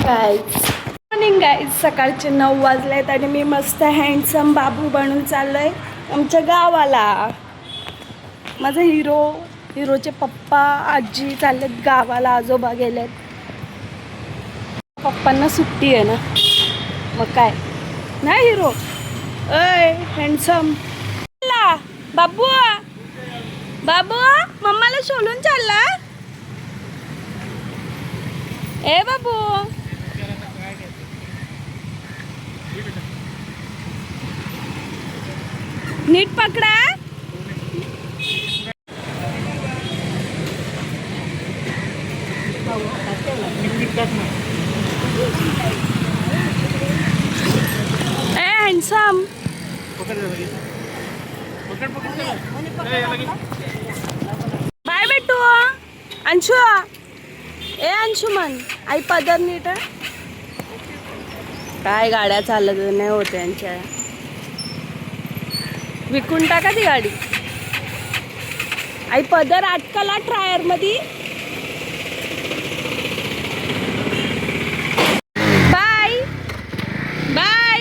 Morning guys. सकाळचे 9 वाजलेत आणि मी मस्त हँडसम बाबू बनून चाललोय आमच्या गावाला. माझा हिरोचे पप्पा आजी चाललेत गावाला, आजोबा गेलेत. पप्पांना सुट्टी आहे ना, मग काय नाही. हिरो अय हँडसम बाबू, बाबू मम्माला सोडून चालला. ए बाबू, नीट पकडा. ए हँडसम, बाय बेटू. अंशू, ए अंशुमन आई पदर नीट. काय गाड्या चालत नाही होते यांच्या. विकून टाका ती गाडी. आई पदर अटकला ट्रायर मध्ये. Bye bye.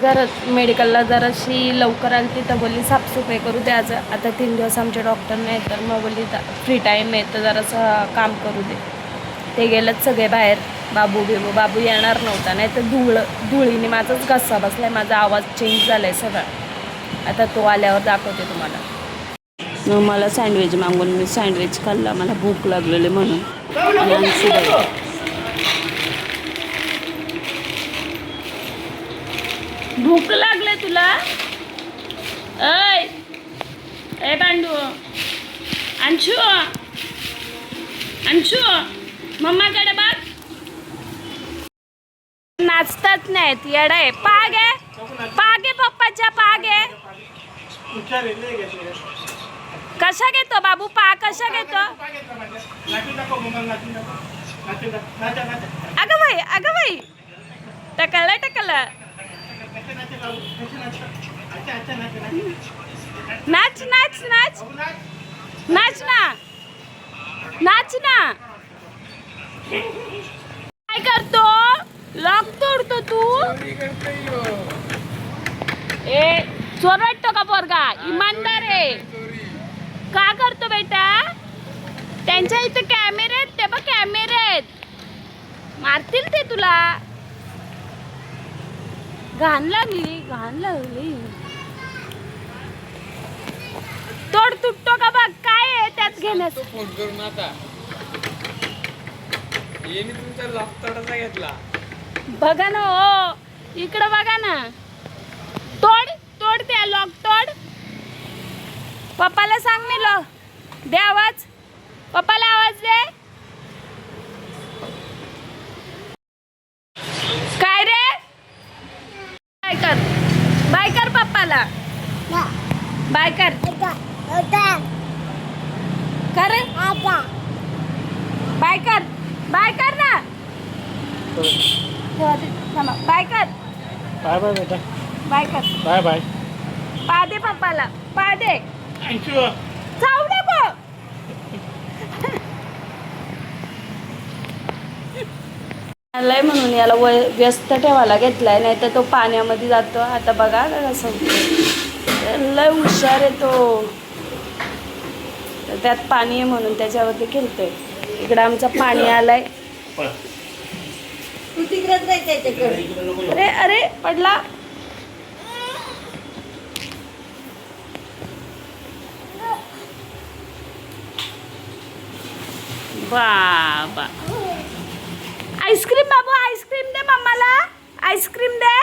घरात मेडिकलला जराशी लवकर आली तर बोलली साफसफाई करू दे आज. आता 3 दिवस आमच्या डॉक्टर नाही तर मग बोलली फ्री टाईम आहे तर जरासं काम करू दे. ते गेलेत सगळे बाहेर. बाबू येणार नव्हता, नाही तर धुळीने माझाच घसा बसलाय, माझा आवाज चेंज झालाय सगळा. आता तो आल्यावर दाखवते तुम्हाला. मला सँडविच मागून मी सँडविच खाल्ला, मला भूक लागलेली म्हणून. भूक लागले तुला? ए बांडू, अंशू अंशू मम्माकडे बघ. नाचतात नाहीत, येडा आहे. पागे पप्पाच्या पागे. कशा घेतो बाबू? कशा घेतो? अगं बाई टकलं. नाच ना. काय करतो? लॉक तोडतो तू? ए चोरटतो का पोरगा? इमानदार आहे. का करतो बेटा? त्यांच्या इथे कॅमेरे आहेत, ते बघ कॅमेरे आहेत. मारतील ते तुला. घाण लागली. तोड तुटतो का बघ. काय आहे त्यात घेण्यास? फोन करून आता येणे तुमचा लॉक तोडायचा घेतला. बघा ना हो, इकडं बघा ना. तोड त्या लॉक तोड. पप्पाला सांग मी दे आवाज. पप्पाला आवाज दे. काय रे? बाय कर पप्पाला. बाय कर. बाय कर ना. बाय कर. बाय बाय बेटा. बाय कर. बाय. पा दे पप्पाला. पा दे. जाऊ नको. आलाय म्हणून याला व्यस्त ठेवायला घेतलाय, नाही तर तो पाण्यामध्ये जातो. आता बघा कसं लय हुशार आहे तो. त्यात पाणी आहे म्हणून त्याच्यावरती खेळतोय. इकडं आमचं पाणी आलंय. अरे पडला. बाबा आईस्क्रीम. बाबू आईस्क्रीम दे मम्माला. आईस्क्रीम दे.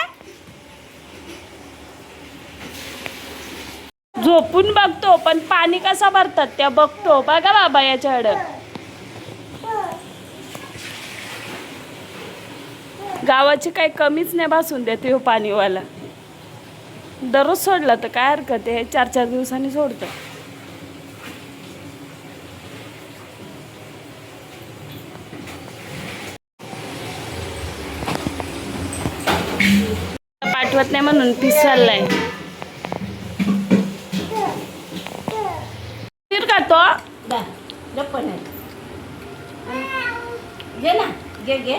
झोपून बघतो पण पाणी कसा भरतात त्या बघतो. बघा बाबा याच्याकडं. गावाची काही कमीच नाही भासून देते हो पाणीवाला. दररोज सोडला तर काय हरकत आहे. 4-4 दिवसांनी सोडतं. पाठवत नाही म्हणून पीस चाललाय. का तो घे ना घे घे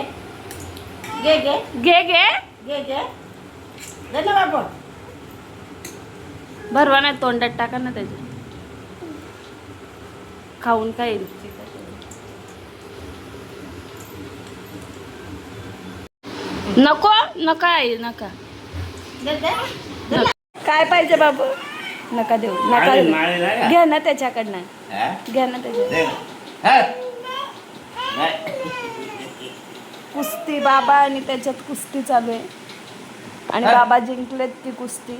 घे घे घे घे घे घे घे ना बाबू भरवा नाही तोंडात टाका ना त्याच्या खाऊन काय येईल नको नका आई नका घे घे काय पाहिजे बाबू नका देऊ नका देऊ. घ्या ना त्याच्याकडनं घ्या ना त्याच्या कुस्ती बाबा आणि त्याच्यात कुस्ती चालू आहे आणि बाबा जिंकलेत ती कुस्ती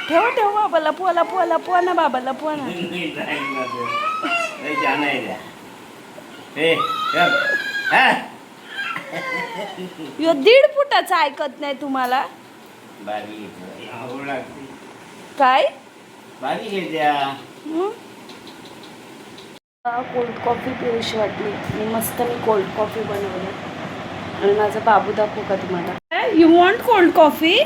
ठेव ठेव बाबा लपवा लपवा लपवा ना बाबा लपवा ना यो 1.5 फुटाचा ऐकत नाही तुम्हाला काय कोल्ड कॉफी पिऊशी वाटली मी मस्त मी कोल्ड कॉफी बनवली आणि माझा बाबू दाखवू का तुम्हाला यू वॉन्ट कोल्ड कॉफी